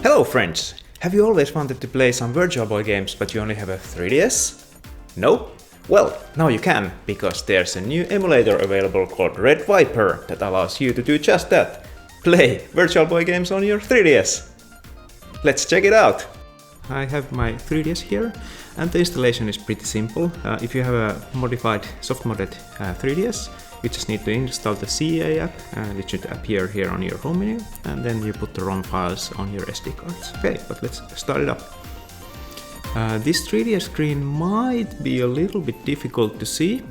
Hello friends! Have you always wanted to play some Virtual Boy games but you only have a 3DS? No? Well, now you can, because there's a new emulator available called Red Viper that allows you to do just that. Play Virtual Boy games on your 3DS! Let's check it out! I have my 3DS here, and the installation is pretty simple. If you have a modified, soft-modded 3DS, you just need to install the CA app, and it should appear here on your home menu, and then you put the ROM files on your SD cards. Okay, but let's start it up. This 3DS screen might be a little bit difficult to see,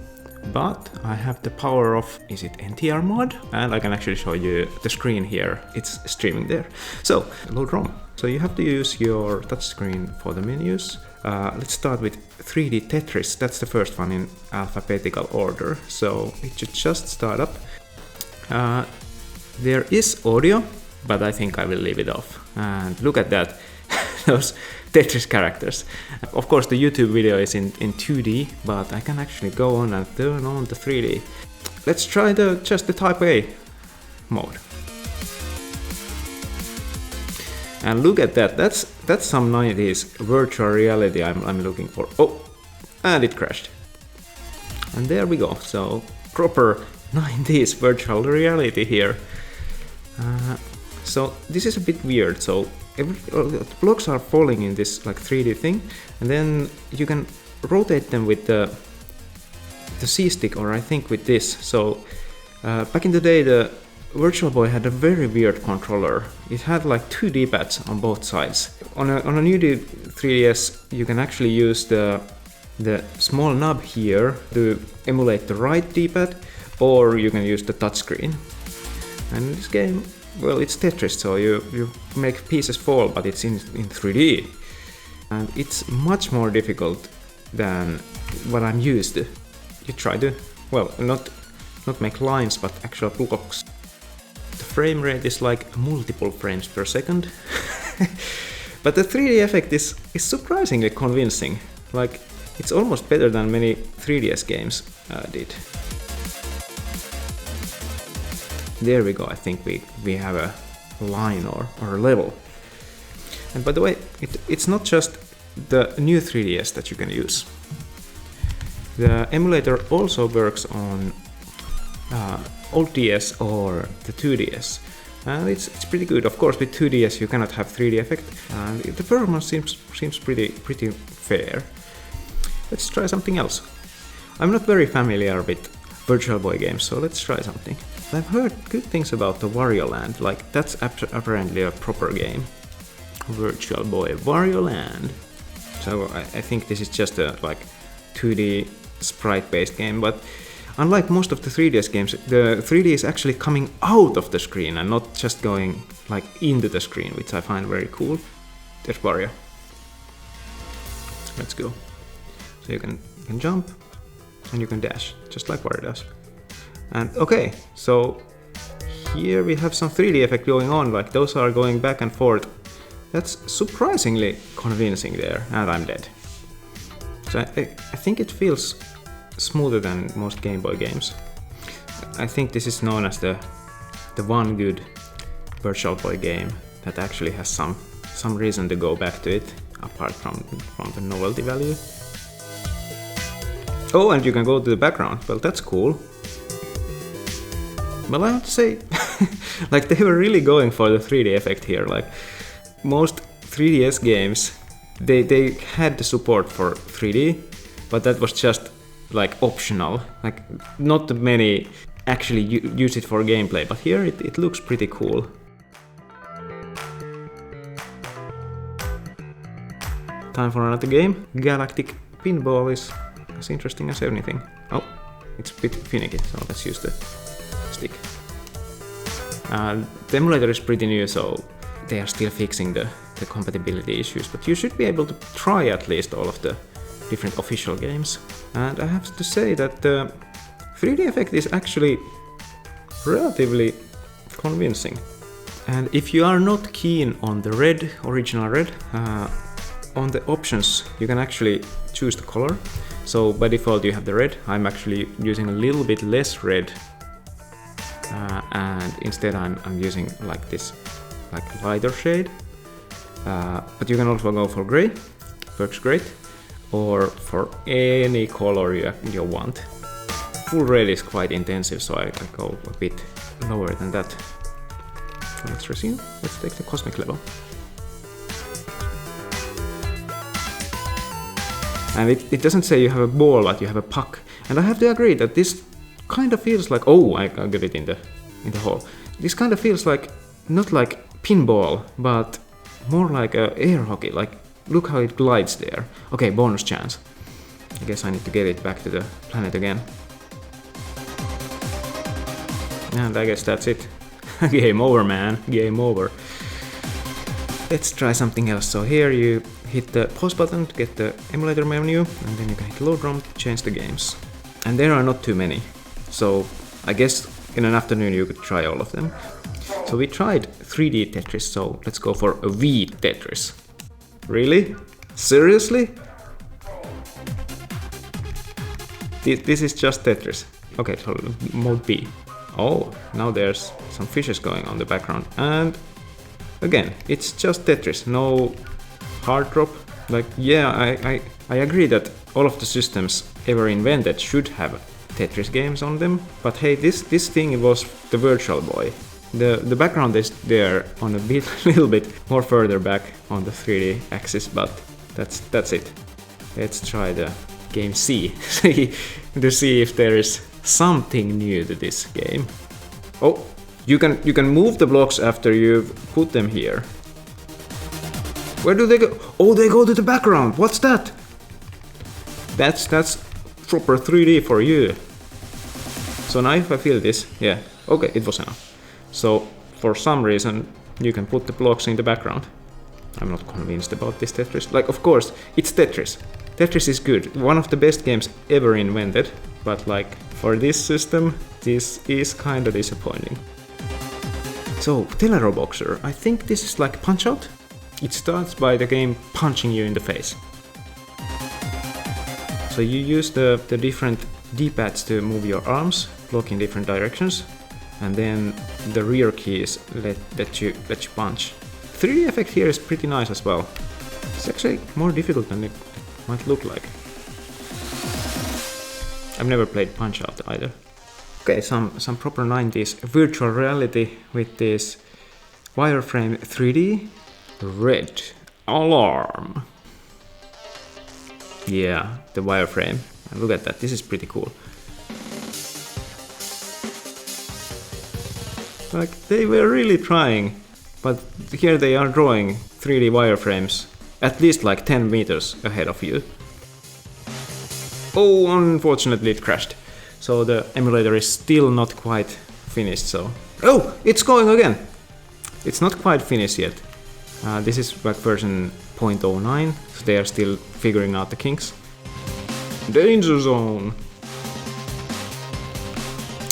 but I have the power of, is it NTR mod? And I can actually show you the screen here, it's streaming there. So, load ROM. So you have to use your touchscreen for the menus. Let's start with 3D Tetris, that's the first one in alphabetical order. So it should just start up. There is audio, but I think I will leave it off. And look at that, those Tetris characters. Of course the YouTube video is in 2D, but I can actually go on and turn on the 3D. Let's try just the Type A mode. And look at that, that's some 90s virtual reality I'm looking for. Oh, and it crashed. And there we go, so proper 90s virtual reality here. So this is a bit weird, so the blocks are falling in this like 3D thing, and then you can rotate them with the C-stick, or I think with this. So back in the day the Virtual Boy had a very weird controller. It had like two D-pads on both sides. On a new 3DS you can actually use the small knob here to emulate the right D-pad, or you can use the touchscreen. And in this game, well, it's Tetris, so you make pieces fall, but it's in 3D. And it's much more difficult than what I'm used to. You try to, well, not make lines, but actual blocks. The frame rate is like multiple frames per second. But the 3D effect is surprisingly convincing. Like, it's almost better than many 3DS games did. There we go, I think we have a line or a level. And by the way, it's not just the new 3DS that you can use. The emulator also works on old DS or the 2DS. And it's pretty good. Of course, with 2DS you cannot have 3D effect, and the performance seems pretty fair. Let's try something else. I'm not very familiar with Virtual Boy games, so let's try something. I've heard good things about the Wario Land, like that's apparently a proper game. Virtual Boy Wario Land. So I think this is just a like 2D sprite-based game, but unlike most of the 3DS games, the 3D is actually coming out of the screen and not just going like into the screen, which I find very cool. There's Wario. Let's go. So you can jump and you can dash, just like Wario does. And okay, so here we have some 3D effect going on, like those are going back and forth. That's surprisingly convincing there, and I'm dead. So I think it feels smoother than most Game Boy games. I think this is known as the one good Virtual Boy game that actually has some reason to go back to it, apart from the novelty value. Oh, and you can go to the background. Well, that's cool. Well, I have to say, like they were really going for the 3D effect here. Like most 3DS games, they had the support for 3D, but that was just like optional. Like not many actually use it for gameplay, but here it looks pretty cool. Time for another game. Galactic Pinball is as interesting as anything. Oh, it's a bit finicky, so let's use the stick. The emulator is pretty new, so they are still fixing the compatibility issues, but you should be able to try at least all of the different official games. And I have to say that the 3D effect is actually relatively convincing. And if you are not keen on the original red, on the options you can actually choose the color. So by default you have the red. I'm actually using a little bit less red, and instead I'm using like this like lighter shade. But you can also go for gray, works great, or for any color you want. Full red is quite intensive, so I go a bit lower than that. So let's resume. Let's take the cosmic level. And it doesn't say you have a ball, but you have a puck. And I have to agree that this kind of feels like... Oh, I got it in the hole. This kind of feels like, not like pinball, but more like air hockey. Like, look how it glides there. Okay, bonus chance. I guess I need to get it back to the planet again. And I guess that's it. Game over, man. Game over. Let's try something else. So here you hit the pause button to get the emulator menu, and then you can hit load ROM to change the games. And there are not too many. So I guess in an afternoon you could try all of them. So we tried 3D Tetris, so let's go for a V-Tetris. Really? Seriously? This is just Tetris. Okay, so mode B. Oh, now there's some fishes going on in the background. And again, it's just Tetris, no hard drop. Like, yeah, I agree that all of the systems ever invented should have Tetris games on them. But hey, this thing was the Virtual Boy. The background is there on a little bit more further back on the 3D axis, but that's it. Let's try the game C to see if there is something new to this game. Oh, you can move the blocks after you've put them here. Where do they go? Oh, they go to the background. What's that? That's proper 3D for you. So now if I feel this, yeah, okay, it was enough. So for some reason you can put the blocks in the background. I'm not convinced about this Tetris. Like, of course, it's Tetris. Tetris is good. One of the best games ever invented. But like, for this system, this is kinda disappointing. So, Teleroboxer. I think this is like Punch-Out. It starts by the game punching you in the face. So you use the different D-pads to move your arms, block in different directions, and then the rear keys let you punch. 3D effect here is pretty nice as well. It's actually more difficult than it might look like. I've never played Punch-Out either. Okay, some proper 90s virtual reality with this wireframe 3D. Red alarm. Yeah, the wireframe. And look at that, this is pretty cool. Like, they were really trying, but here they are drawing 3D wireframes at least like 10 meters ahead of you. Oh, unfortunately it crashed. So the emulator is still not quite finished, so... Oh, it's going again! It's not quite finished yet. This is like version 0.09, so they are still figuring out the kinks. Danger zone!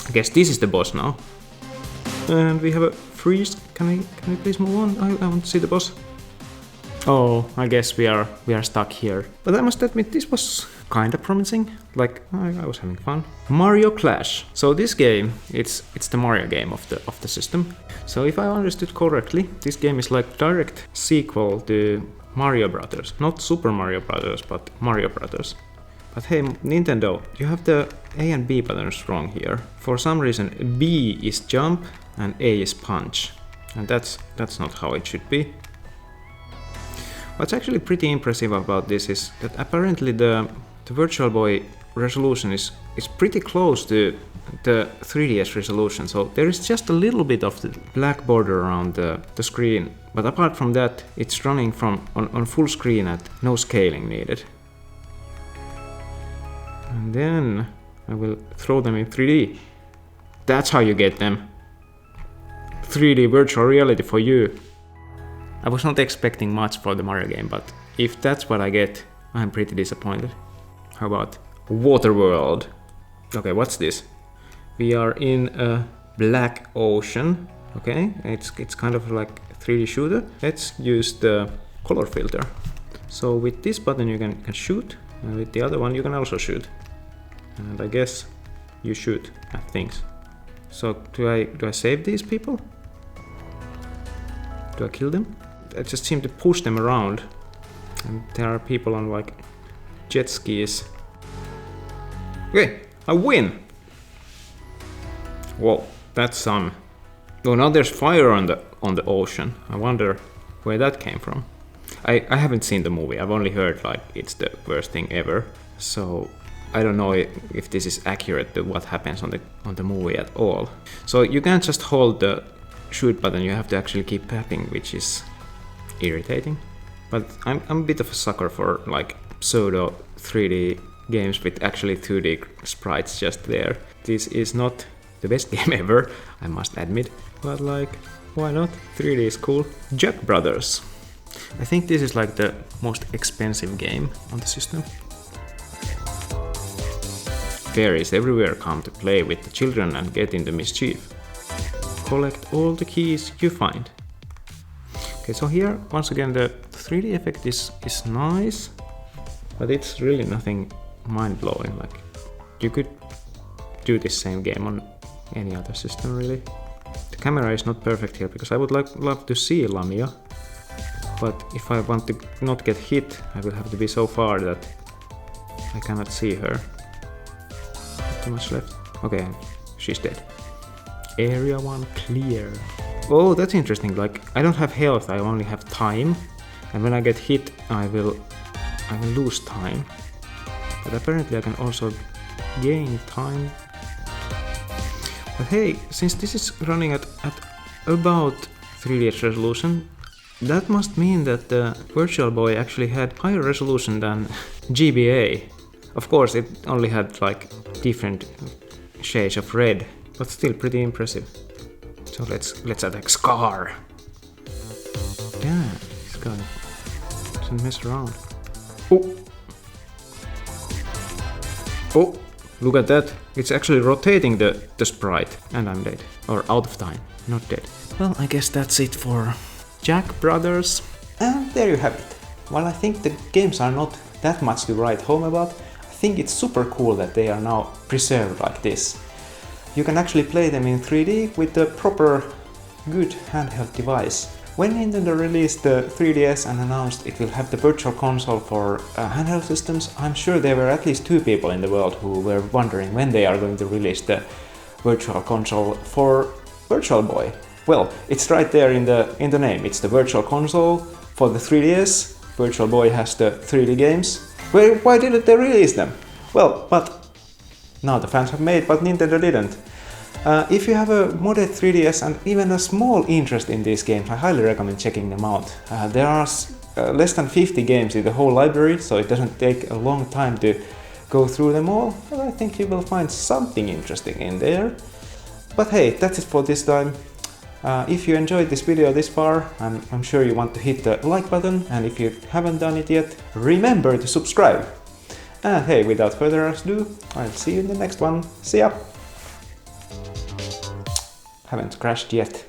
I guess this is the boss now. And we have a freeze. Can we please move on? I want to see the boss. Oh, I guess we are stuck here. But I must admit, this was kinda promising. Like, I was having fun. Mario Clash. So this game, it's the Mario game of the system. So if I understood correctly, this game is like direct sequel to Mario Brothers. Not Super Mario Brothers, but Mario Brothers. But hey, Nintendo, you have the A and B buttons wrong here. For some reason, B is jump and A is punch. And that's not how it should be. What's actually pretty impressive about this is that apparently the Virtual Boy resolution is pretty close to the 3DS resolution, so there is just a little bit of the black border around the screen, but apart from that it's running on full screen at no scaling needed. And then I will throw them in 3D. That's how you get them. 3D virtual reality for you. I was not expecting much for the Mario game, but if that's what I get, I'm pretty disappointed. How about Waterworld? Okay, what's this? We are in a black ocean. Okay, it's kind of like a 3D shooter. Let's use the color filter. So with this button you can shoot, and with the other one you can also shoot. And I guess you shoot at things. So do I save these people? Do I kill them? I just seem to push them around. And there are people on like jet skis. Okay, I win! Whoa, that's some... Oh, now there's fire on the ocean. I wonder where that came from. I haven't seen the movie. I've only heard like it's the worst thing ever. So I don't know if this is accurate to what happens on the movie at all. So you can't just hold the shoot button. You have to actually keep tapping, which is irritating. But I'm a bit of a sucker for like pseudo 3D games with actually 2D sprites just there. This is not the best game ever, I must admit, but like, why not? 3D is cool. Jack Brothers. I think this is like the most expensive game on the system. Fairies everywhere come to play with the children and get into mischief. Collect all the keys you find. Okay, so here, once again, the 3D effect is nice, but it's really nothing mind-blowing. Like, you could do this same game on any other system, really. The camera is not perfect here, because I would love to see Lamia, but if I want to not get hit, I will have to be so far that I cannot see her. Not too much left. Okay, she's dead. Area 1 clear. Oh, that's interesting. Like, I don't have health, I only have time, and when I get hit, I will lose time. But apparently I can also gain time. But hey, since this is running at about 3D resolution, that must mean that the Virtual Boy actually had higher resolution than GBA. Of course, it only had like different shades of red, but still pretty impressive. So let's attack Scar. Yeah, this guy doesn't mess around. Oh! Oh! Look at that. It's actually rotating the sprite. And I'm dead. Or out of time. Not dead. Well, I guess that's it for Jack Brothers. And there you have it. While I think the games are not that much to write home about, I think it's super cool that they are now preserved like this. You can actually play them in 3D with the proper good handheld device. When Nintendo released the 3DS and announced it will have the Virtual Console for handheld systems, I'm sure there were at least 2 people in the world who were wondering when they are going to release the Virtual Console for Virtual Boy. Well, it's right there in the name. It's the Virtual Console for the 3DS. Virtual Boy has the 3D games. Why didn't they release them? Well, but now the fans have made, but Nintendo didn't. If you have a modded 3DS and even a small interest in these games, I highly recommend checking them out. There are less than 50 games in the whole library, so it doesn't take a long time to go through them all, but I think you will find something interesting in there. But hey, that's it for this time. If you enjoyed this video this far, I'm sure you want to hit the like button, and if you haven't done it yet, remember to subscribe. And hey, without further ado, I'll see you in the next one. See ya! Haven't crashed yet.